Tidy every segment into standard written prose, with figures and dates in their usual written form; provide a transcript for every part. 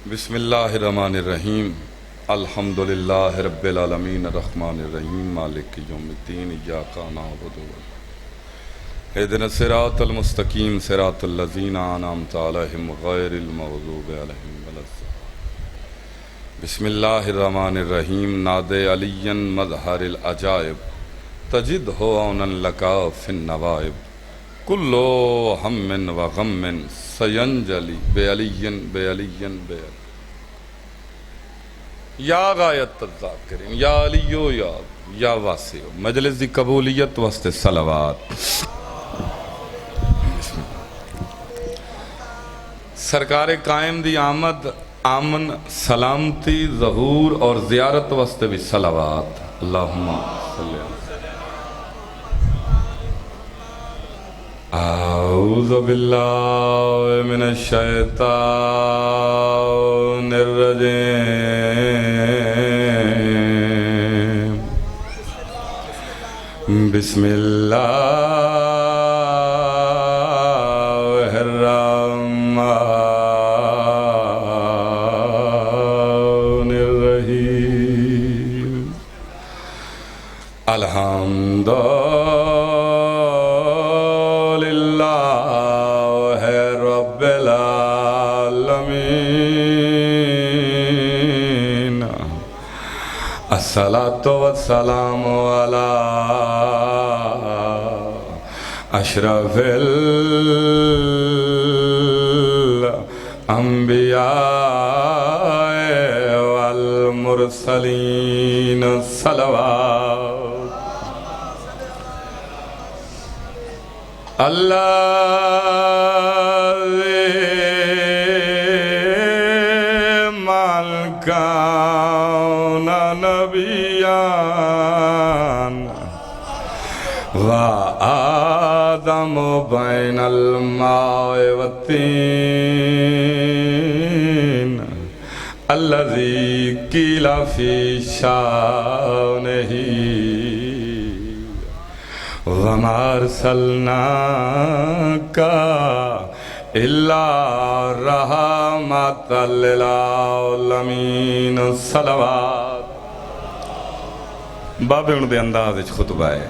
بسم اللہ الرحمن الرحیم الحمدللہ رب العالمین الرحمن الرحیم مالک یوم الدین ایاک نعبد اهدنا الصراط المستقیم صراط الذین انعمت علیہم غیر المغضوب علیہم ولا الضالین بسم اللہ الرحمن الرحیم نادے علی مظہر العجائب تجد ہو عونا لکا فی النوائب کلو ہم و غم سینجلی بے علی بے علی بے علی یا غایت الذاکرین یا علیو یا واسعو مجلس دی قبولیت واسطے صلوات سرکار قائم دی آمد آمن سلامتی ظہور اور زیارت واسطے بھی صلوات اللہم صلی اللہ اعوذ باللہ من الشیطان الرجیم بسم اللہ الرحمن الرحیم الحمد الصلاة والسلام على أشرف الأنبياء والمرسلين الصلوات الذي ملك نبيان وآدم بين الماء والطين الذي قيل في شانه وما أرسلناك إلا رحمة للعالمين الصلوات بابے ان دے انداز خطبہ ہے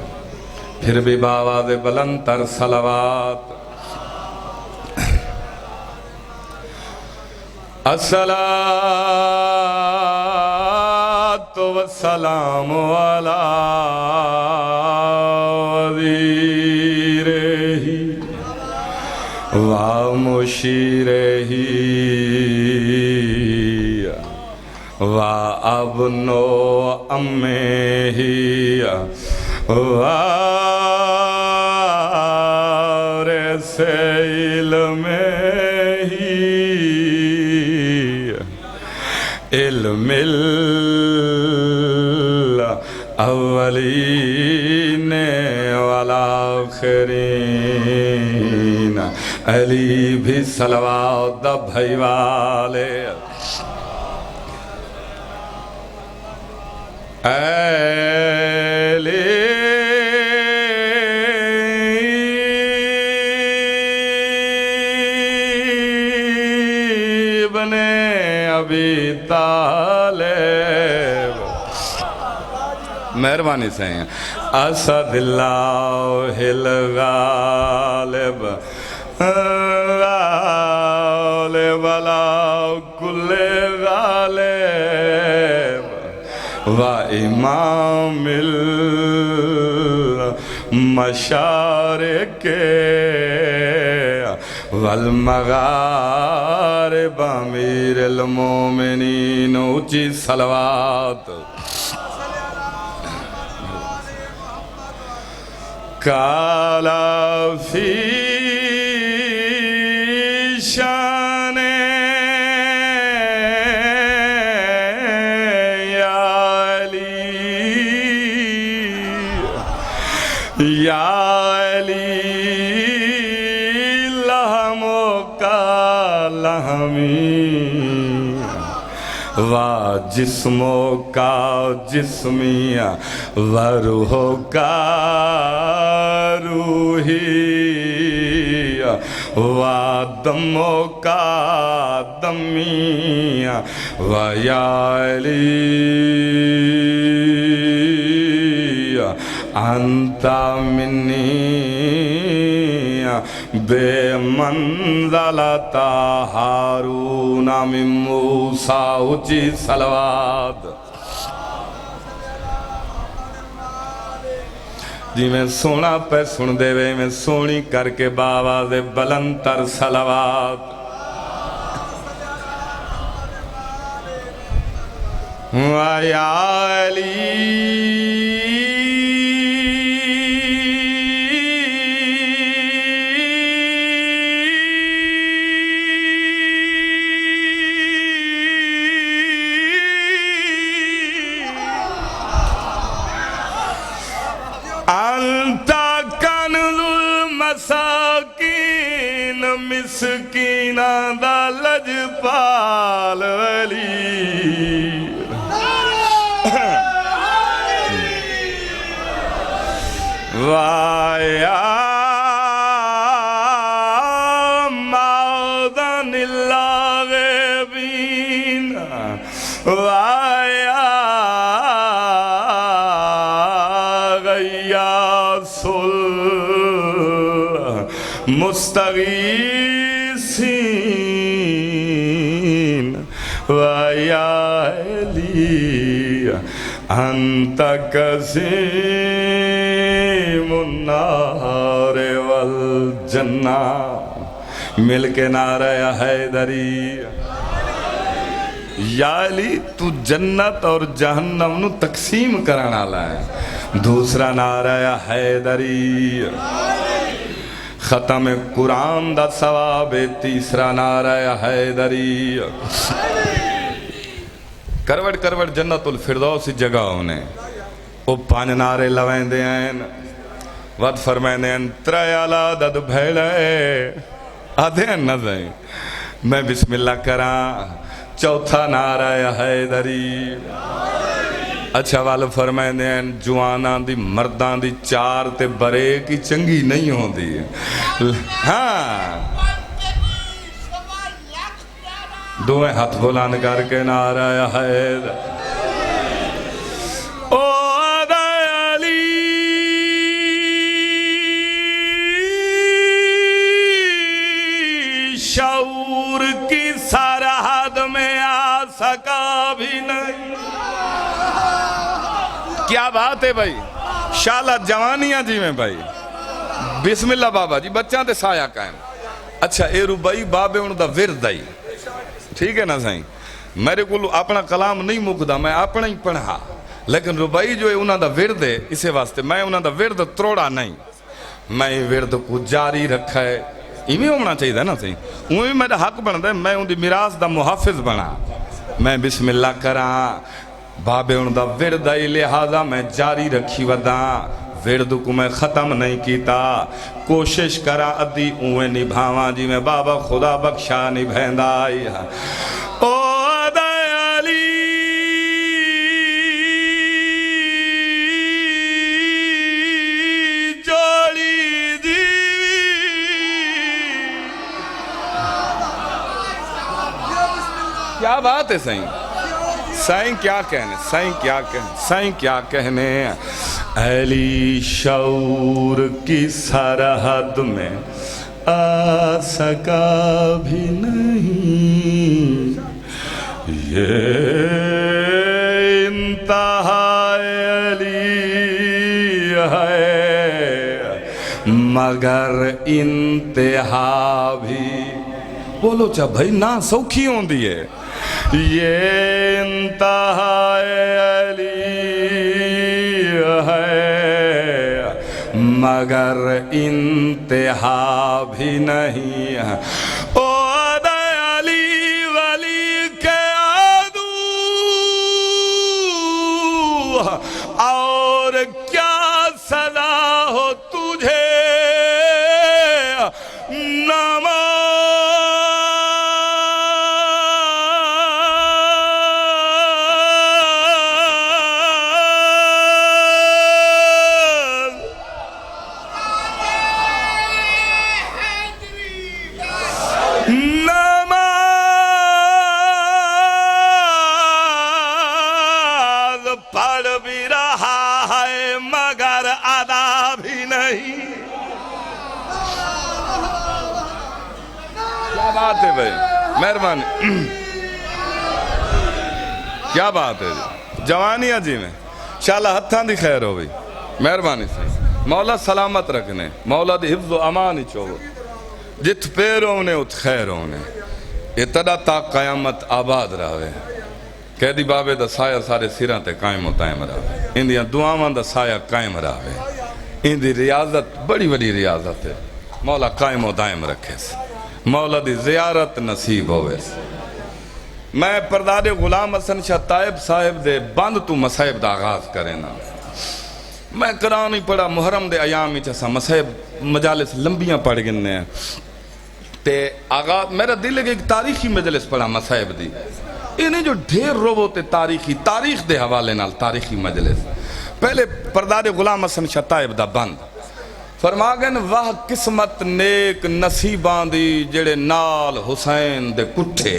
پھر بھی باواز بلند تر صلوات الصلاة والسلام على وزیرہ ومشیرہ وابنو امہ وارث علمہ علم الاولین والآخرین علی بھی صلوات دا بھائی والے ابن ابی طالب مہربانی سے ہیں اسد اللہ الغالب غالب علی کل غالب و امام المشارق والمغارب امیر المومنین اونچی صلوات کالا فی شان یا علی لہموں کا لہمی و جسموں کا جسمی و روحوں کا روحی ودمو کا دمی ویا علی انت منی بے منزلت ہارون من موسیٰ اچھی صلوات جی میں سونا پہ سن دے وے میں سونی کر کے باواز بلند تر صلوات وَيَا عَلِي انت کنز المساکین مسکین دا لجپال ولی وَيَا مَعْدَنِ اللاغبین وَيَا غیاث المستغیثین وَيَا علی انت قسیم النار والجنہ مل کے نعرہ حیدری یا علی تو جنت اور جہنم نو تقسیم کرانا لائے دوسرا نعرہ حیدری ختم قرآن دا ثواب تیسرا نعرہ حیدری کروڑ کروڑ جنت الفردوس جگہ ہونے وہ پانچ نعرے لوائیں دے ہیں ود فرمائیں دے ہیں تریالا دد بھیڑے آدھے ہیں نظریں میں بسم اللہ کران چوتھا نعرہ حیدری اچھا والو فرمائیں دے ہیں جوانان دی مردان دی چار تے برے کی چنگی نہیں ہوں دی ہاں دوئے ہاتھ بلان کر کے نعرہ حیدر او آدھا علی شعور کی سرحد میں آ سکا بھی نہیں کیا بات ہے بھائی شالہ جوانیاں جی میں بھائی بسم اللہ بابا جی بچہ دے سایہ قائم اچھا اے ربائی بابے انہوں دا ورد آئی ٹھیک ہے نا سائیں میرے کو اپنا کلام نہیں مکدہ میں اپنا ہی پڑھا لیکن ربائی جو ہے انہوں دا ورد ہے اسے واسطے میں انہوں دا ورد تروڑا نہیں میں ورد کو جاری رکھا ہے ایمی ہونا چاہیے نا سائیں انہوں میرا حق بنا دے میں ان دی میراث دا محافظ بنا میں بسم اللہ کران بابے انہوں دا ورد آئی لہذا میں جاری رکھی وداں ورد کو میں ختم نہیں کیتا کوشش کرا ادھی اویں نبھاواں جی میں بابا خدا بخشا نبھیندا آئی او آدھا علی جوڑی دیوی کیا بات ہے سائیں سائیں کیا کہنے سائیں کیا کہنے سائیں کیا کہنے علی شعور کی سرحد میں آ سکا بھی نہیں یہ انتہائی علی ہے مگر انتہا بھی بولو چاہ بھائی نا سوکھی ہوں دیئے یہ انتہائی علی ہے مگر انتہا بھی نہیں ہے او آدھا علی ولی کے عدو اور کیا صدا ہو تجھے بات ہے بھائی، مہربانی، کیا بات ہے جی، جوانیاں جی میں انشاءاللہ ہتھاں دی خیر ہو بھائی، مہربانی سے مولا سلامت رکھنے، مولا دی حفظ و امان ہی چوو، جت پیر ہونے ات خیر ہونے، یہ تدا تا قیامت آباد رہے، قیدی بابے دا سایہ سارے سیران تے قائم و تائم رہے، اندیاں دعاواں دا سایہ قائم رہے، اندی ریاضت بڑی بڑی ریاضت ہے، مولا قائم و دائم رکھے سے، مولا دی زیارت نصیب ہوئے سے۔ میں پرداد غلام حسن شاہ طائب صاحب دے بند تو مسائب دا آغاز کرے نا، میں قرآن ہی پڑھا محرم دے ایام ہی چسا مسائب مجالس لمبیاں پڑھ گنے ہیں تے آغاز میرا دل ہے کہ ایک تاریخی مجلس پڑھا مسائب دی، انہیں جو ڈھیر روبو تے تاریخ دے حوالے نال تاریخی مجلس، پہلے پرداد غلام حسن شاہ طائب دا بند فرماگن واہ قسمت نیک نصیبان دی جڑے نال حسین دے کٹھے،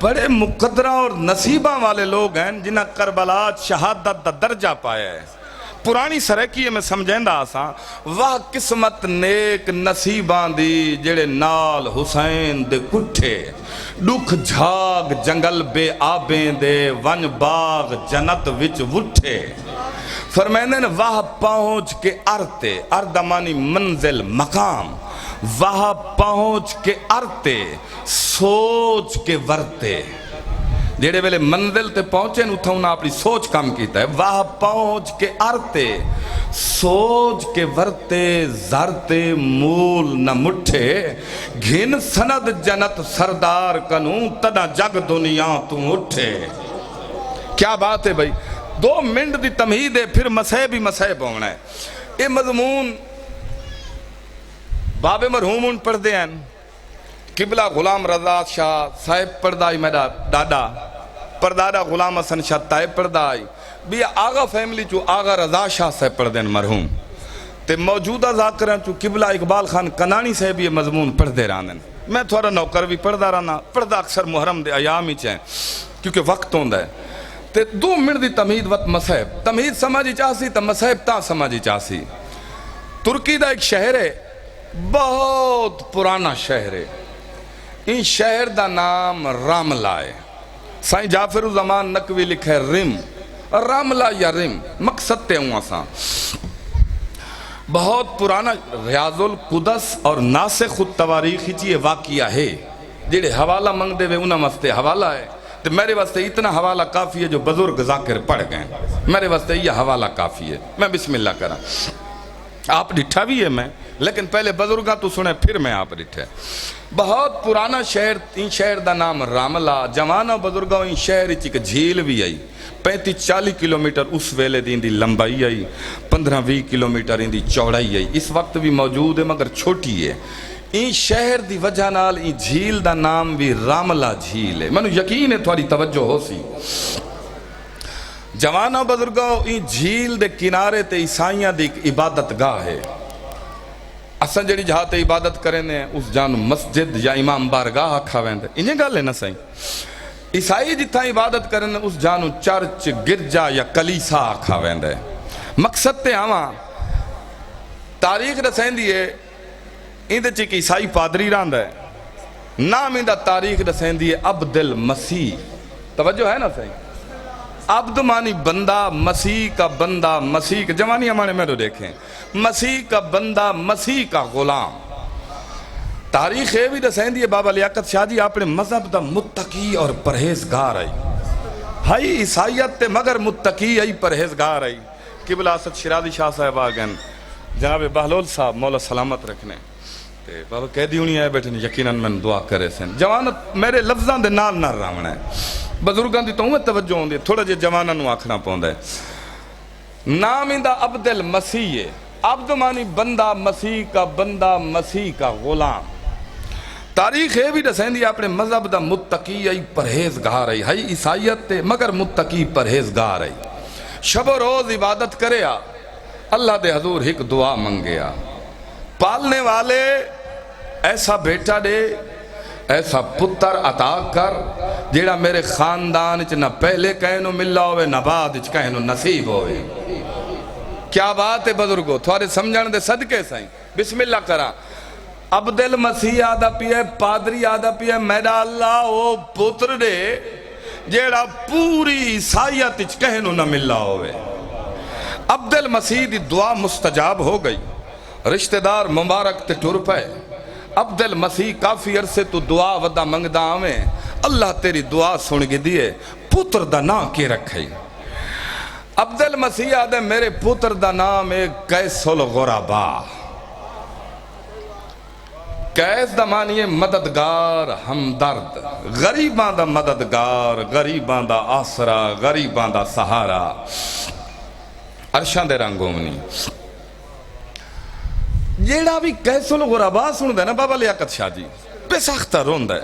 بڑے مقدرہ اور نصیبہ والے لوگ ہیں جنہاں کربلات شہادت دا درجہ پایا ہے، پرانی سرکی میں سمجھیں دا آساں، واہ قسمت نیک نصیبان دی جڑے نال حسین دے کٹھے، ڈکھ جھاگ جنگل بے آبیں دے ون باغ جنت وچ وٹھے، فرمائنے نے واہ پہنچ کے ارتے، اردمانی منزل مقام، واہ پہنچ کے ارتے سوچ کے ورتے، جیڑے ویلے منزل تے پہنچے اتھا انہاں اپنی سوچ کام کیتا ہے، واہ پہنچ کے ارتے سوچ کے ورتے زرتے مول نہ مٹھے، گھن سند جنت سردار کنوں تدا جگ دنیا تو اٹھے۔ کیا بات ہے بھائی، 2 منٹ دی تمہید ہے، پھر مسائب ہی مسائب ہونا ہے۔ یہ مضمون باب مرحومون پڑھ دے ہیں، قبلہ غلام رضا شاہ صاحب پڑھ دائی میرا دادا، پردادا غلام حسن شاہ طائب پڑھ دائی، بھی آغا فیملی چو آغا رضا شاہ صاحب پڑھ دیں مرحوم، تے موجودہ ذاکران چو قبلہ اقبال خان کنانی صاحب یہ مضمون پڑھ دے رہاں، میں تھوڑا نوکر بھی پڑھ دا رہا، پڑھ دا اکثر محرم دے ایام ہی چاہیں کیونکہ وقت ہوندہ ہے، تے 2 منٹ دی تمہید وقت مسائب، تمہید سمجھی چاہسی تا مسائب تا سمجھی چاہسی۔ ترکی دا ایک شہر ہے، بہت پرانا شہر ہے، ان شہر دا نام راملہ ہے، سائیں جعفر الزمان نقوی لکھا ہے رم، راملہ یا رم، مقصد تے ہوں آسان، بہت پرانا ریاض القدس اور ناسخ التواریخی چیئے واقعہ ہے، جیڑے حوالہ منگ دے وے انہاں واسطے حوالہ ہے، تو میرے واسطے اتنا حوالہ کافی ہے جو بزرگ ذاکر پڑھ گئے، میرے واسطے یہ حوالہ کافی ہے، میں بسم اللہ کرا، آپ ڈٹھا بھی ہے میں، لیکن پہلے بزرگاں تو سنے پھر میں آپ ڈٹھے، بہت پرانا شہر، ان شہر دا نام راملہ، جوانہ بزرگاں ان شہر ایک جھیل بھی آئی، 35-40 کلومیٹر اس ویلے دی اندی لمبائی آئی، 15-20 کلومیٹر اندی چوڑائی آئی، اس وقت بھی موجود ہے مگر چھوٹی ہے، این شہر دی وجہ نال این جھیل دا نام بھی راملہ جھیل ہے، منو یقین ہے تھوڑی توجہ ہو سی، جوانہ بزرگاں این جھیل دے کنارے تے عیسائیاں دی عبادت گاہ ہے، اساں جڑی جہاں تے عبادت کریں نے اس جانو مسجد یا امام بارگاہ آکھا ویندے، انہیں گالے نہ سائیں، عیسائی جتھا عبادت کریں اس جانو چرچ گرجا یا کلیسا آکھا ویندے، مقصد تے آواں تاریخ رسین دیئے اندھے چک عیسائی پادری راند ہے، نام اندھا تاریخ رسین دیئے عبد المسیح، توجہ ہے نا صحیح، عبد مانی بندہ، مسیح کا بندہ، مسیح کا جوانی ہمارے میں رو دیکھیں، مسیح کا بندہ، مسیح کا غلام، تاریخ ہے بھی رسین دیئے بابا لیاقت شاہ جی آپ نے مذہب دا متقی اور پرہیزگار آئی، ہائی عیسائیت تے مگر متقی آئی پرہیزگار آئی، قبلہ اسد شیرازی شاہ صاحب آگئن، جناب بہلول صاحب مولا سلامت رکھنے، بابا قیدی ہونی آئے بیٹھے یقیناً میں دعا کرے سن، جوانت میرے لفظاں دے نال نہ راونا ہے، بزرگاں دی تو ہوں توجہ ہوں دی، تھوڑا جے جوانہ نو آکھنا پوندا ہے، نام اندہ عبد المسیح ہے، عبد مانی بندہ، مسیح کا بندہ، مسیح کا غلام، تاریخ ہے بھی رسین دی اپنے مذہب دا متقی آئی پرہیزگار آئی، ہائی عیسائیت تے مگر متقی پرہیزگار آئی، شب و روز عبادت کرے آ، اللہ دے حضور ایک دعا منگیا، پالنے والے ایسا بیٹا دے، ایسا پتر عطا کر، جیڑا میرے خاندان اچ نہ پہلے کہنو ملا ہوئے نہ بعد اچ کہنو نصیب ہوئے، کیا بات ہے بزرگو، تھوڑے سمجھان دے صدقے سائیں، بسم اللہ کرا، عبدل مسیح آدھا پیے پادری آدھا پیے میرا اللہ وہ پتر دے جیڑا پوری عیسائیت اچ کہنو نہ ملا ہوئے. عبدل مسیح دی دعا مستجاب ہو گئی. رشتہ دار مبارک تے ٹر پے. عبدل مسیح کافی عرصے تو دعا ودا منگدا آویں. اللہ تیری دعا سن کے دیے. پتر دا نام کی رکھئی؟ عبدل مسیح آدھے میرے پتر دا نام ہے قیس الغربا. قیس دا معنی ہے مددگار ہمدرد. غریباں دا مددگار، غریباں دا آسرا، غریباں دا سہارا. عرشان دے رنگوں منی جیڑا بھی قیس الغربا سن دے نا بابا لیاقت شاہ جی بے ساختہ رون دے.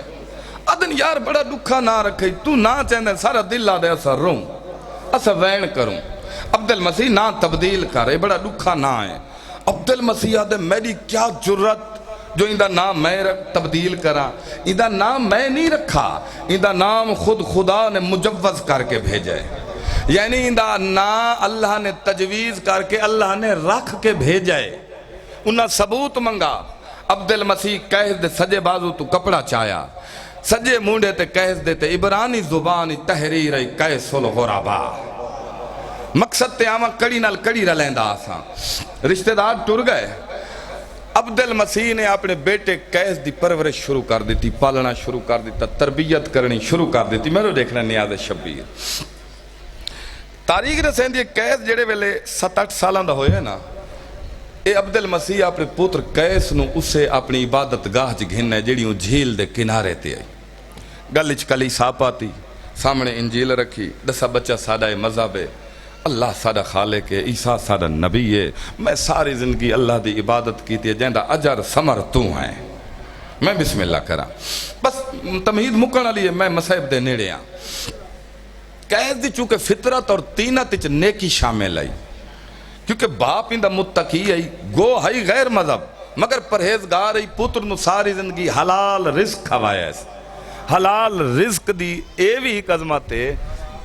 ادن یار بڑا دکھا نہ رکھئی تو نہ چاہندے سارا دل آدھے اسا رون اسا وین کروں. عبدل مسیح نہ تبدیل کرے بڑا دکھا نہ ہے. عبدل مسیح آدھے میری کیا جرت جو اندہ نام میں تبدیل کرا. اندہ نام میں نہیں رکھا، اندہ نام خود خدا نے مجوز کر کے بھیجے. یعنی اندہ نام اللہ نے تجویز کر کے اللہ نے رکھ کے بھیجے. انہا ثبوت منگا. عبدل مسیح قیس دے سجے بازو تو کپڑا چایا، سجے مونڈے تے قیس دے تے عبرانی زبانی تحریر قیس الغربا. مقصد تے آما کڑی نال کڑی رلیندہ آساں. رشتہ دار ٹر گئے. عبدل مسیح نے اپنے بیٹے قیس دی پرورش شروع کر دیتی، پالنا شروع کر دیتا، تربیت کرنی شروع کر دیتی. میں نے دیکھنا نیاز شبیر تاریخ نے سیندی قیس جڑے ویلے 7-8 سالان دا ہوئے نا، اے عبدل مسیح اپنے پوتر قیس نو اسے اپنی عبادت گاہ چ گھننے جڑیوں جھیل دے کنارے تے آئی. گلچ کلی ساپ آتی، سامنے انجیل رکھی، دسا بچہ سادہ مذہب ہے، اللہ سادہ خالق ہے، عیسیٰ سادہ نبی ہے. میں ساری زندگی اللہ دی عبادت کی تھی جہندہ اجر سمر تو ہیں. میں بسم اللہ کرا بس تمہید مکن علی ہے. میں مسائب دے نیڑے ہاں. قیس دی چونکہ فطرت اور تینت اچ نیکی شامل آئی، کیونکہ باپ اندہ متقی آئی، گو ہائی غیر مذہب مگر پرہیزگار آئی. پتر نو ساری زندگی حلال رزق کھوایا ہے. حلال رزق دی اے بھی ایک عظمت ہے،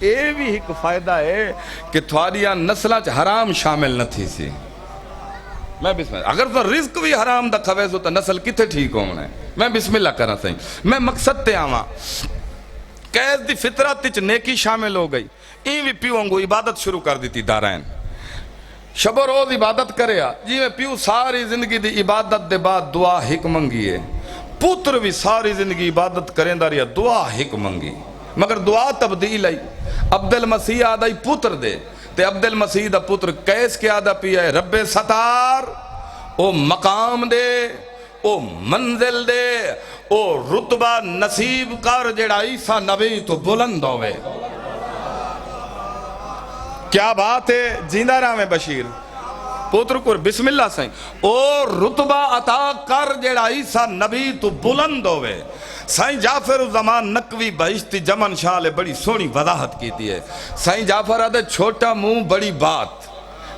اے بھی ایک فائدہ ہے کہ تھواریاں نسلہ چ حرام شامل نہ تھی سی. میں بسم اللہ اگر تو رزق بھی حرام دا کھویز ہوتا نسل کتے ٹھیک ہونے. میں بسم اللہ کرنا سہیں. میں مقصد تے آواں قیس دی فطرت چ نیکی شامل ہو گئی. این بھی پیوں گو عبادت شروع کر دیتی دارائن. شب و روز عبادت کریا جی میں پیو ساری زندگی دی عبادت دے بعد دعا حق منگی ہے. پتر بھی ساری زندگی عبادت کریں داریا دعا حق منگی مگر دعا تبدیل آئی. عبدل مسیح آدھائی پتر دے تے عبدل مسیح دا پتر قیس کے آدھا پیا ہے رب ستار او مقام دے او منزل دے او رتبہ نصیب کر جڑا عیسیٰ نبی تو بلند ہوئے. کیا بات ہے جیندہ رہا بشیر پوتر کو بسم اللہ سائیں او رتبہ عطا کر جیڑا عیسیٰ نبی تو بلند ہوئے. سائیں جعفر زمان نقوی بہشتی جمن شاہ لے بڑی سونی وضاحت کیتی ہے. سائیں جعفر آدھے چھوٹا منہ بڑی بات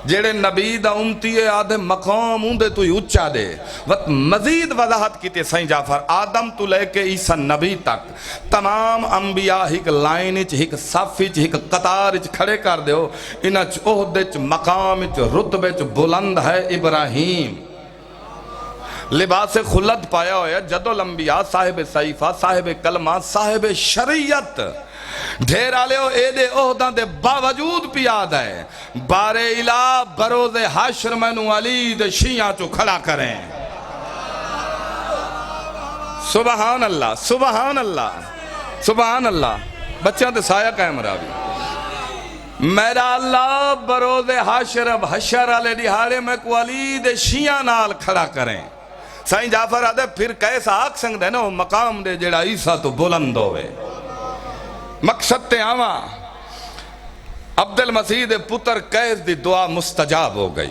جیڑے نبی دا امتی ہے آدھے مقام اندے تو ہی اچھا دے. وقت مزید وضاحت کیتے سائیں جعفر آدم تو لے کے عیسیٰ نبی تک تمام انبیاء ایک لائن اچ ایک صف اچ ایک قطار اچ کھڑے کر دیو. انہاں چ عہدے چ مقام اچ رتبے چ بلند ہے ابراہیم. لباس خلد پایا ہویا جد الانبیاء صاحب صحیفہ صاحب کلمہ صاحب شریعت ڈھیر آلے ہو اے دے عہدان دے باوجود پیاد ہے. بارے الہ بروز حشر منو علی دے شیعہ چو کھڑا کریں. سبحان اللہ سبحان اللہ سبحان اللہ. بچہ دے سایہ قائم راوی میرا اللہ بروز حشر حشر علی دیہارے میں کو علی دے شیعہ نال کھڑا کریں. سائیں جعفر آدھے پھر کیسا آگ سنگ دے نا وہ مقام دے جڑا عیسیٰ تو بلند ہوئے. مقصد تے آواں عبدل مسیح دے پتر قیس دی دعا مستجاب ہو گئی.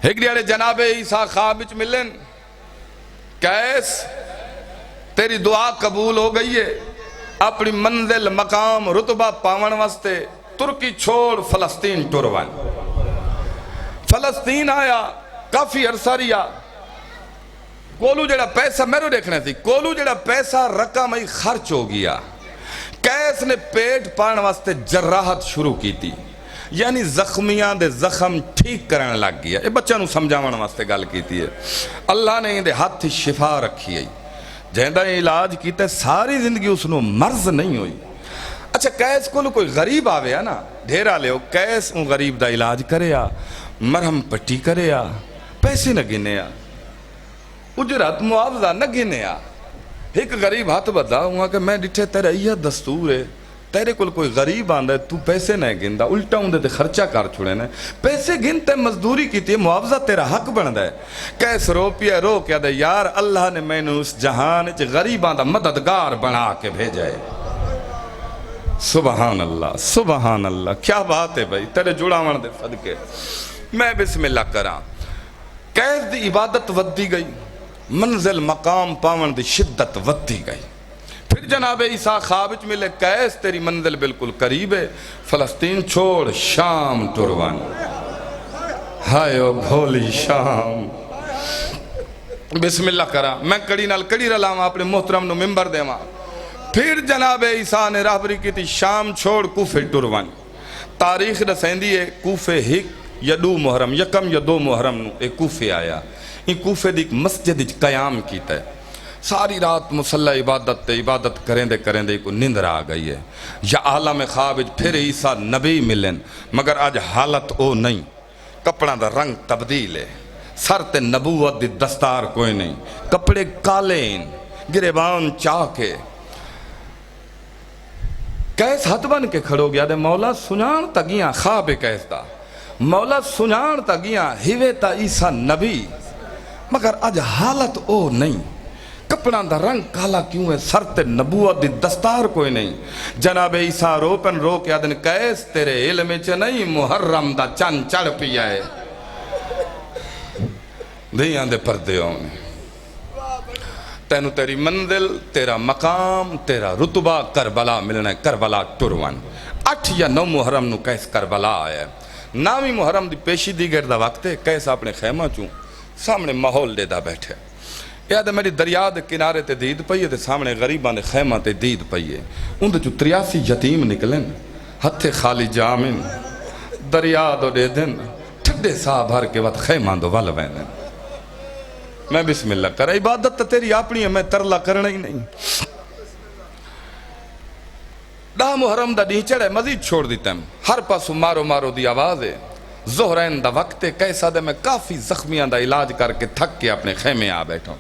ایک دیارے جناب عیسیٰ خواب وچ ملن قیس تیری دعا قبول ہو گئی ہے. اپنی منزل مقام رتبہ پاون واسطے ترکی چھوڑ فلسطین ٹروان. فلسطین آیا کافی عرصہ ریا. کولو جڑا پیسہ میرے دیکھنے تھی کولو جڑا پیسہ رقم ہی خرچ ہو گیا. قیس نے پیٹ پان واسطے جراحت شروع کی تھی یعنی زخمیاں دے زخم ٹھیک کرن لگ گیا. یہ بچہ نو سمجھاون واسطے گل کیتی ہے. اللہ نے اندے ہاتھ شفا رکھی ہے, جہندا علاج کیتا ساری زندگی اس نو مرض نہیں ہوئی. اچھا کیس کو کوئی غریب آوے نا, ڈھیرا لے کیس ان غریب دا علاج کرے آ, مرہم پٹی کرے آ, پیسے نہ گنے آ, اجرت معاوضہ نہ گنے آ. ایک غریب ہاتھ بدا ہوا کہ میں ڈٹھے تیرا یہ دستور ہے, تیرے کل کوئی غریب آندا ہے تو پیسے نہ گندا, الٹا ہوں دے خرچہ کر چھوڑے نے, پیسے گنتے مزدوری کی تھی, معاوضہ تیرا حق بندا ہے. کیس رو پیا رو کیا دے یار اللہ نے میں نے اس جہان چ غریباں دا مددگار بنا کے بھیجا ہے. سبحان اللہ سبحان اللہ, کیا بات ہے بھائی تیرے جڑاون دے صدقے. میں بسم اللہ کراں. کیس دی عبادت ودی گئی, منزل مقام پاون دی شدت ودی گئی. پھر جناب عیسیٰ خوابچ ملے, کیس تیری منزل بالکل قریب ہے, فلسطین چھوڑ شام ٹروان. ہائے او بھولی شام. بسم اللہ کرا, میں کڑی نال کڑی رلاواں, اپنے محترم نو ممبر دیواں. پھر جناب عیسیٰ نے راہبری کی تھی شام چھوڑ کوفے ٹروان. تاریخ دسیندی ہے کوفے ہک یا دو محرم, یکم یا دو محرم نو ایک کوفے آیا. یہ کوفے دی ایک مسجد قیام کیتا ہے. ساری رات مسلح عبادت کریں دے کو نندر آ گئی ہے. یا عالم خواب پھر عیسیٰ نبی ملن, مگر آج حالت او نہیں, کپڑا دا رنگ تبدیل ہے, سر تے نبوت دی دستار کوئی نہیں, کپڑے کالین گریبان چاکے. کیس ہاتھ بن کے کھڑو گیا دے, مولا سنان تگیاں خواب کیس دا, مولا سنان تگیاں ہیوے تا عیسیٰ نبی, مگر آج حالت او نہیں, کپڑا دا رنگ کالا کیوں ہے, سر تے نبوت دی دستار کوئی نہیں. جناب عیسیٰ رو پن رو کیا دن, کیس تیرے علم چ نہیں محرم دا چند چڑھ پیا ہے. دھیاں دے پردے ہونے, تینو تیری منزل, تیرا مقام, تیرا رتبہ کربلا ملنا ہے. کربلا ٹروان 8 یا 9 محرم نو کیس کربلا آیا ہے. 9ویں محرم دی پیشی دیگر دا وقت ہے, کیس اپنے خیمہ چوں سامنے ماحول دے دا بیٹھے. یاد ہے میری دریا دے کنارے تے دید پئی ہے, تے سامنے غریباں دے خیمہ تے دید پئی ہے. ان دے چوں 83 یتیم نکلن, ہتھے خالی جامن, دریا دو دے دن, ٹھڈے سا بھر کے وقت خیمہ دو ول ویندن. میں بسم اللہ کر, عبادت تا تیری اپنی ہے, میں ترلا کرنا ہی نہیں. 10 محرم دا ڈی چڑھے, مزید چھوڑ دیتا ہم, ہر پاسو مارو مارو دی آواز ہے. زہرین دا وقت ہے, کیسا دے میں کافی زخمیاں دا علاج کر کے تھک کے اپنے خیمے آ بیٹھا.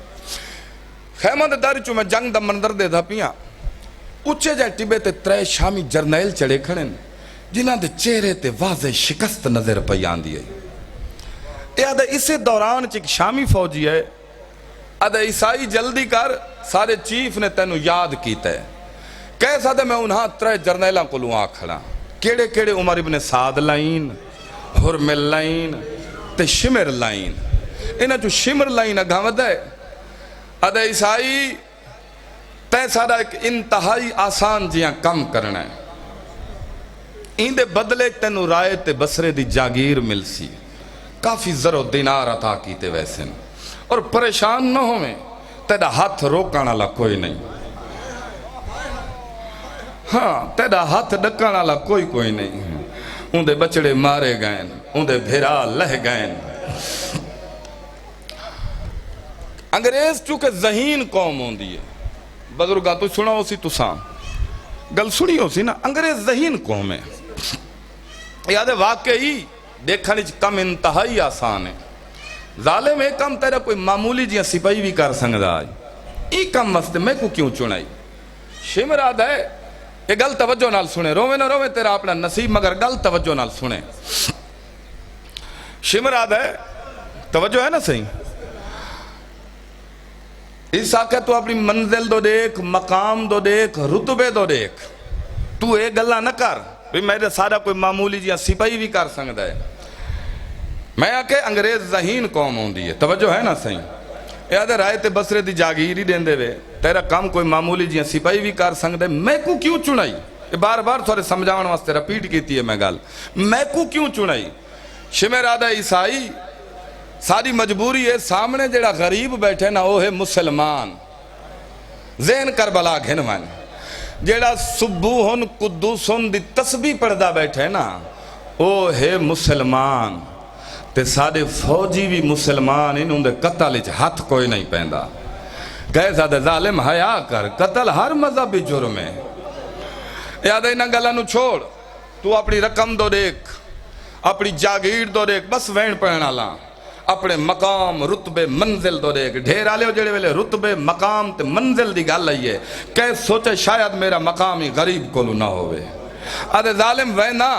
خیمہ دے داری چوں میں جنگ دا منظر دے دھا پیاں. اچھے جائے ٹبے تے 3 شامی جرنیل چڑے کھڑیں, جنہاں دے چہرے تے واضح شکست نظر پئی آندی ہے. یاد ہے اسے دوران چک شامی فوجی ہے, ادھا عیسائی جلدی کر, سارے چیف نے تینو یاد کیتا ہے. کیسا دے میں انہاں 3 جرنیلاں کو لوں آ کھڑا. کیڑے کیڑے عمر ابن سعد لائن, حرمل لائن تے شمر لائن. انہاں جو شمر لائن اگھامد ہے, ادھا عیسائی تے سارا ایک انتہائی آسان جیاں کم کرنا ہے. این دے بدلے تینو رائے تے بسرے دی جاگیر مل سی, کافی زر و دینار عطا کیتے ویسے, اور پریشان نہ ہوئے, تیرا ہاتھ روکانا لا کوئی نہیں. ہاں تیرا ہاتھ ڈکانا لا کوئی نہیں. ان دے بچڑے مارے گئن, ان دے بھیرا لہ گئن. انگریز چونکہ ذہین قوم ہوں دی ہے, بزرگاں تو سنا ہو سی تو سام گل سنی ہو سی نا, انگریز ذہین قوم ہے. یاد ہے واقعی دیکھنے کم انتہائی آسان ہے. ظالم ایک کم تیرا کوئی معمولی جیاں سپاہی بھی کر سنگدا آئی, ای کم واسطے میں کو کیوں چنائی. شمراد ہے, یہ گل توجہ نال سنے, روے نہ روے تیرا اپنا نصیب, مگر گل توجہ نال سنے. شمراد ہے, توجہ ہے نا صحیح. اس آقا تو اپنی منزل دو دیکھ, مقام دو دیکھ, رتبے دو دیکھ. تو ایک گلہ نہ کر بھی میرے سارا کوئی معمولی جیاں سپاہی بھی کر سنگدا ہے. میں آکے انگریز ذہین قوم ہوں دی ہے, توجہ ہے نا صحیح. یاد ہے رائے تے بسرے دی جاگیری دین دے وے, تیرا کام کوئی معمولی جیاں سپاہی بھی کر سنگدا ہے. میں کو کیوں چنائی, یہ بار بار تھوڑے سمجھاون واسطے رپیٹ کیتی ہے میں گل, میں کو کیوں چنائی. شمرادہ عیسائی ساری مجبوری ہے, سامنے جڑا غریب بیٹھے نا وہ ہے مسلمان, ذہن کربلا گھنوان. جیڑا سبوہن قدوسن دی تسبیح پڑھدا بیٹھے نا او ہے مسلمان تے سارے فوجی بھی مسلمان انہوں دے قتل اچ ہاتھ کوئی نہیں پہندا کہے سادے ظالم حیا کر قتل ہر مذہبی جرم ہے یاد ہے نہ گلہ نو چھوڑ تو اپنی رقم دو دیکھ اپنی جاگیر دو دیکھ بس وین پہنا لا اپنے مقام رتبے منزل دو دیکھ ڈھیر آلے ہو جڑے ویلے رتبے مقام تے منزل دی گل آئیے کہ سوچے شاید میرا مقام ہی غریب کولو نہ ہوئے آدھے ظالم وینا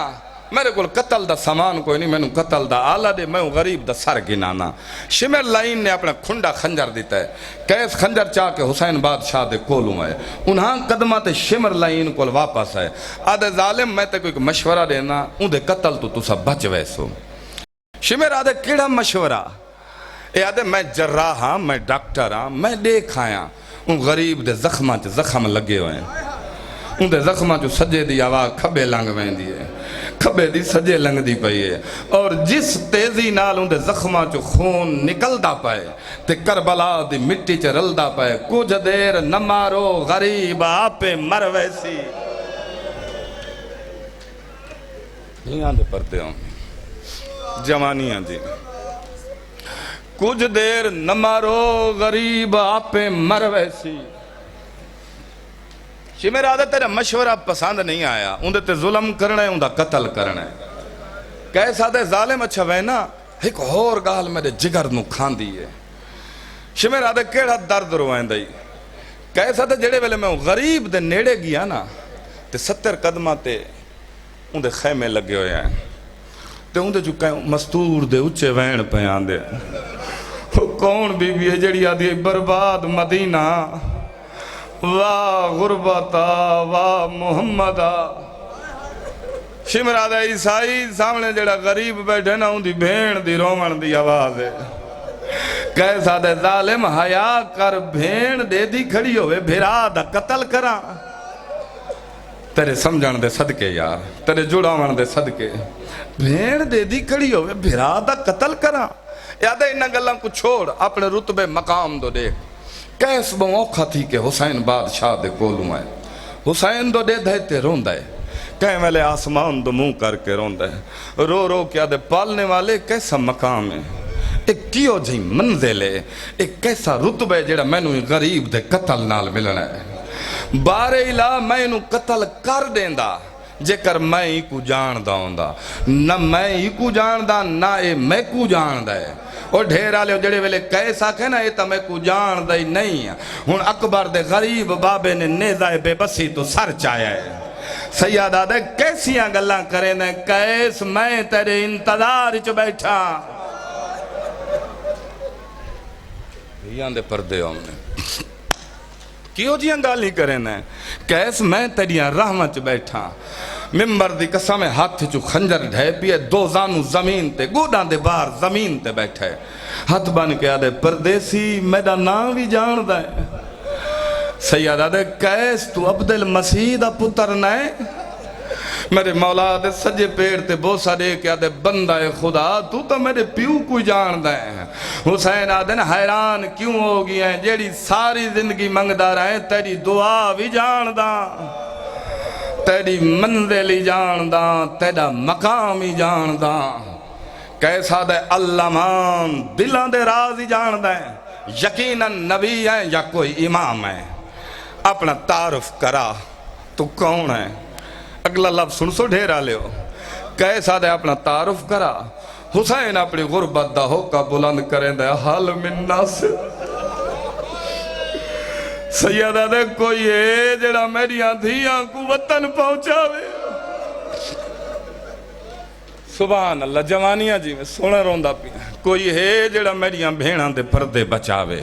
میرے کول قتل دا سامان کوئی نہیں میں نے قتل دا آلہ دے میں غریب دا سر گنانا شمر لائن نے اپنا کھنڈا خنجر دیتا ہے کیس خنجر چاہ کے حسین بادشاہ دے کولوں ہے انہاں قدمات شمر لائن کول واپس ہے آدھے ظالم میں تے کوئی مشورہ دینا ان دے قتل تو سب بچ ویسو شمر آدھے کیڑا مشورہ اے آدھے میں جراح ہاں میں ڈاکٹر ہاں میں دیکھ آیا ان غریب دے زخمات زخم لگے ہوئے ہیں ان دے زخمات جو سجے دی آواز کھبے لنگ وین دی ہے کھبے دی سجے لنگ دی پئی ہے اور جس تیزی نال ان دے زخمات جو خون نکل دا پائے تے کربلا دی مٹی چ رل دا پائے کچھ دیر نہ مارو غریب آپے مر ویسی یہاں دے پردے ہوں جوانیاں جی کچھ دیر نہ مارو غریب آپے مر ویسی شمیر آدھے تیرا مشورہ پسند نہیں آیا اندھے تے ظلم کرنا ہے اندھا قتل کرنا ہے کیسا دے ظالم اچھا وینا ایک اور گال میرے جگر نو کھان دیئے شمیر آدھے کیڑا درد روائیں دائی کیسا دے جڑے ویلے میں غریب دے نیڑے گیا نا تے 70 قدمہ تے اندھے خیمے لگے ہوئے ہیں تے اندھے جو کہیں مستور دے اچھے وین پیان دے کون بی بی ہے جڑی آدھی برباد مدینہ واہ غربتا واہ محمدہ شمرا دے عیسائی سامنے جڑا غریب بیٹھے نا ان دی بھین دی رومن دی آواز ہے کیسا دے ظالم حیا کر بھین دے دی کھڑی ہوئے بھیرا دا قتل کرا تیرے سمجھان دے صدقے یار تیرے جڑاون دے صدقے بھین دے دی کھڑی ہوئے بھیرا دا قتل کرا یادہ انہا گلوں کو چھوڑ اپنے رتبے مقام دو دیکھ کیس موقع تھی کہ حسین بادشاہ دے کولوں ہے حسین دو دے دھیتے روندہ ہے کہیں ویلے آسمان دو منہ کر کے روندہ ہے رو رو کیا دے پالنے والے کیسا مقام ہے ایک کیوں جی منزل ہے ایک کیسا رتبہ ہے جڑا میں نو غریب دے قتل نال ملنا ہے بارے الہ میں نو قتل کر دیندہ جے کر میں ہی کو جان دا ہوندہ نہ میں ہی کو جان دا نہ اے میں کو جان دا ہے اور ڈھیرہ لے جڑے ویلے کیسا کہنا اے تا میں کو جان دا ہی نہیں ہون اکبر دے غریب بابے نے نیزہ بے بسی تو سر چایا ہے سیادہ دے کیسیاں گلاں کریں دے کیس میں تیرے انتظار چ بیٹھا یہاں دے پردے ہوں نے کیوں جیاں گالی کریں دے کیس میں تیریاں رحمت چ بیٹھا ممبر دی قسم ہاتھ چو خنجر ڈھے پیے دو زانو زمین تے گوڑاں دے بار زمین تے بیٹھے ہاتھ بن کے آدھے پردیسی میرا نام بھی جان دے سیادہ دے کیس تو عبدالمسیح دا پتر نئے میرے مولا دے سجے پیر تے بوسا دے کے آدھے بندہ خدا تو میرے پیو کو جان دے حسین آدھے حیران کیوں ہو گئی ہیں جیڑی ساری زندگی منگدہ رہے تیری دعا بھی جان دا تیری منزل ہی جان دا تیرا مقام ہی جان دا کیسا دے علمان دلان دے راز ہی جان دے یقیناً نبی ہے یا کوئی امام ہے اپنا تعارف کرا تو کون ہے اگلا لفظ سن سو ڈھیرا لے ہو کیسا دے اپنا تعارف کرا حسین اپنی غربت دا ہو کا بلند کریں دے حال من ناصر سیدہ دے کوئی ہے جڑا میریاں دھیاں کو وطن پہنچاوے سبحان اللہ جوانیاں جی میں سونا روندہ پیا کوئی ہے جڑا میریاں بھیڑاں دے پردے بچاوے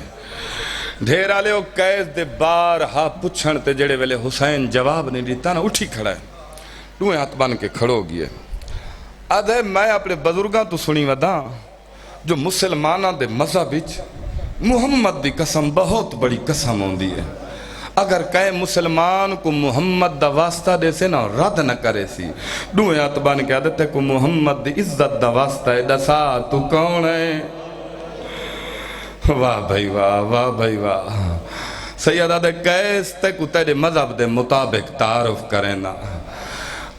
ڈھیرہ لے ہو قید دے بار ہاں پچھن تے جڑے ویلے حسین جواب نہیں دیتا نا اٹھی کھڑا ہے دوئے ہاتھ بان کے کھڑو گئے آدھے میں اپنے بزرگاں تو سنی ودا جو مسلمانہ دے مذہبیچ محمد دی قسم بہت بڑی قسم ہوندی ہے اگر کہیں مسلمان کو محمد دا واسطہ دے سے نا رد نہ کرے سی دوئے ہاتھ بان کے آدھے کو محمد دی عزت دا واسطہ ہے دسا تو کون ہے واہ بھائی واہ بھائی واہ سیدہ دے کیس تے کو تیرے مذہب دے مطابق تعارف کریں نا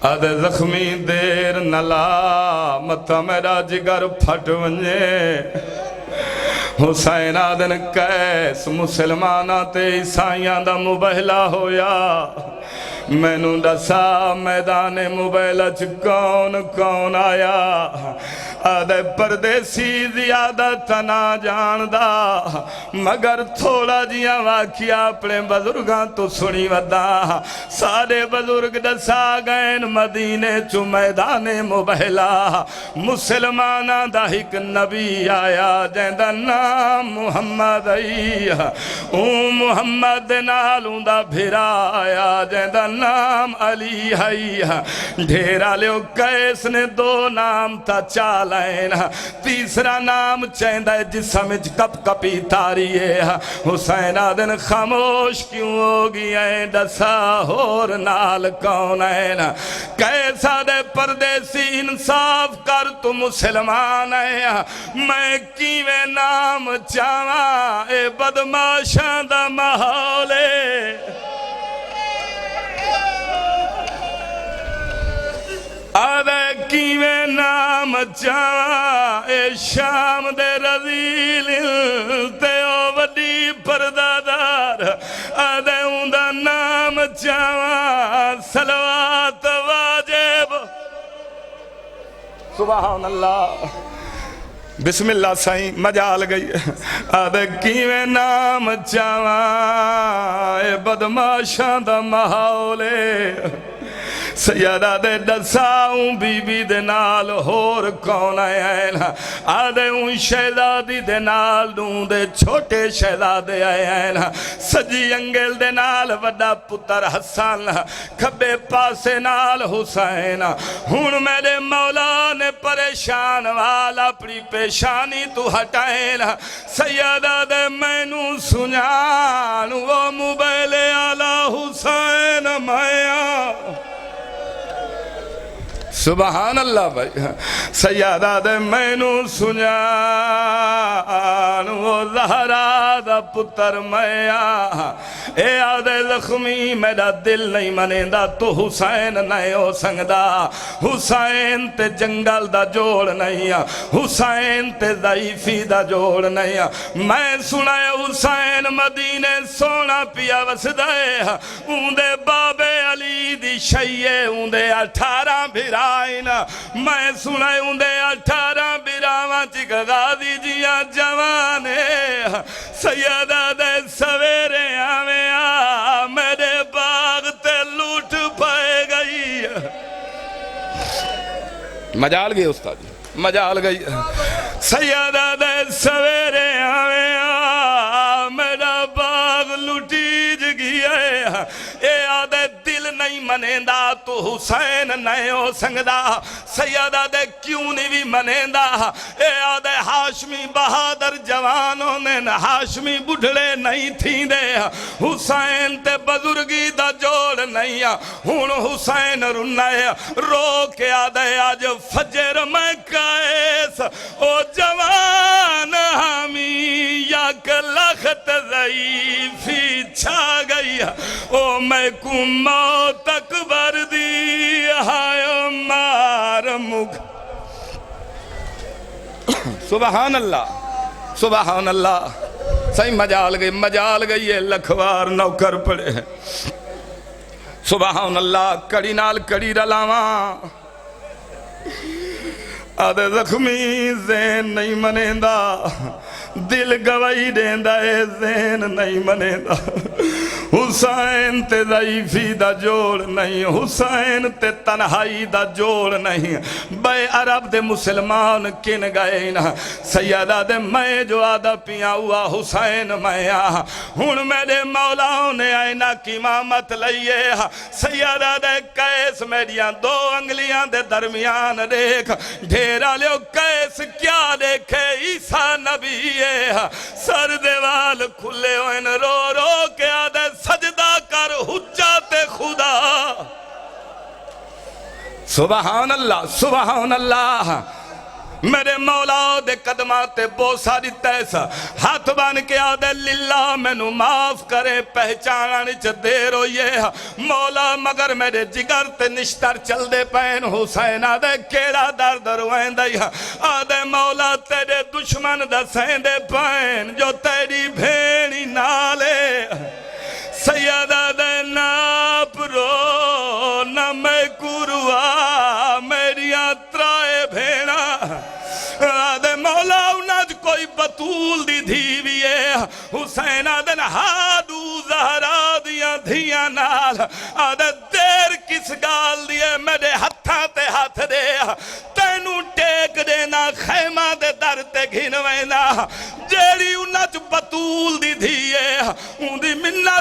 آدھے زخمی دیر نلا متا میرا جگر پھٹ ونجے حسین آدھن کیس مسلمانہ تے عیسائیاں دا مبہلا ہویا میں نوں دسا میدان مبہلا کون کون آیا آدھے پردیسی زیادہ تنا جاندہ مگر تھوڑا جیاں واقعہ اپنے بزرگاں تو سنی ودا سارے بزرگ دسا گئن مدینے چو میدان مبہلا مسلمانہ دا ایک نبی آیا جیندہ نام محمد آیا محمد نالوں دا بھرا آیا جیندہ نام علی آیا ڈھیرا لیو کیس نے دو نام تا چال تیسرا نام چیندہ جسمج کپ کپی تاری ہے حسین آدن خاموش کیوں ہوگی ہیں دسا اور نال کون ہے کیسا دے پردیسی انصاف کر تو مسلمان ہے میں کیویں نام چاہاں اے بدماشاں دا ماحولے آدھے کیویں نام چاہاں اے شام دے رضیل تے او وڈی پردادار آدھے اندہ نام چاہاں صلوات واجب سبحان اللہ بسم اللہ سائیں مجال گئی آدھے کیویں نام چاہاں اے بدماشاں دا ماحولے سیدہ دے دساؤں بی بی دے نال ہور کون آئین آدھے ان شہزادی دے نال دوں دے چھوٹے شہزادے آئین سجی انگل دے نال وڈا پتر حسن کھبے پاسے نال حسین ہون میرے مولا نے پریشان والا اپنی پیشانی تو ہٹائین سیدہ دے میں نو سنان وہ مبیلے آلہ حسین مایا سبحان اللہ بھائی سیادہ دے میں نو سنان وہ زہرا دا پتر میاں اے آدھے زخمی میرا دل نہیں منیندہ تو حسین نہیں ہو سنگدہ حسین تے جنگل دا جوڑ نہیں حسین تے ضعیفی دا جوڑ نہیں میں سنائے حسین مدینے سونا پیا وسدائے اوندے بابے علی دی شیئے اوندے 18 بھرا میں سنائے اندے 18 براواں چک غازی جیاں جوانے سیدہ دے سویرے آویں میرے باغ تے لوٹ پائے گئی مجال گئی استاد مجال گئی سیدہ دے سویرے آویں میرا باغ لوٹی جگی ہے اے آدھے دل نہیں منیندہ تو حسین نہیں ہو سنگدہ سیدہ دے کیوں نہیں بھی منیندہ اے آدھے ہاشمی بہادر جوانوں نے ہاشمی بڑھڑے نہیں تھیں دے حسین تے بزرگی دا جوڑ نہیں ہون حسین رنائے رو کے آدھے آج فجر میں کائس او جوان ہمی یک لخت ضعیفی چھا گئی او میں کو موت اکبر دی ہائے مار مکھ سبحان اللہ سبحان اللہ صحیح مجال گئی ہے لکھوار نوکر پڑے ہیں سبحان اللہ کڑی نال کڑی رلاواں آدھے زخمی زین نہیں منیندہ دل گواہی دیندہ اے زین نہیں منیندہ حسین تے ضعیفی دا جوڑ نہیں حسین تے تنہائی دا جوڑ نہیں بے عرب دے مسلمان کن گئے نا سیدہ دے میں جو آدھا پیا ہوا حسین میں ہون میرے مولاؤں نے آئینہ کی امامت لئیے سیدہ دے کیس میریاں 2 انگلیاں دے درمیان دیکھ ڈھیرا لیو کیس کیا دیکھے عیسیٰ نبی سر دیوال کھلے ہوئن رو رو کے آدھے سجدہ کر حجت خدا سبحان اللہ میرے مولا دے قدماں تے بوسا دتا ایسا ہاتھ بن کے آدھے للہ مینو معاف کرے پہچانن چ دیر ہوئی ہے مولا مگر میرے جگر تے نشتر چل دے پین حسین آدھے کیڑا درد روین دے آدھے مولا تیرے دشمن دسین دے پین جو تیری بھینی نالے سیدہ دے ناپ رو نہ میں کروا میری آترائے بھینا آدھے مولا انج کوئی بطول دی دھیوی ہے حسین آدھے ہادو زہرا دیا دھیا نال آدھے دیر کس گال دیے میرے ہتھاں تے ہاتھ دے تینوں ٹیک دینا خیمہ دے در تے گھنوینا جیڑی انج بطول دی دھیے ان دی منہ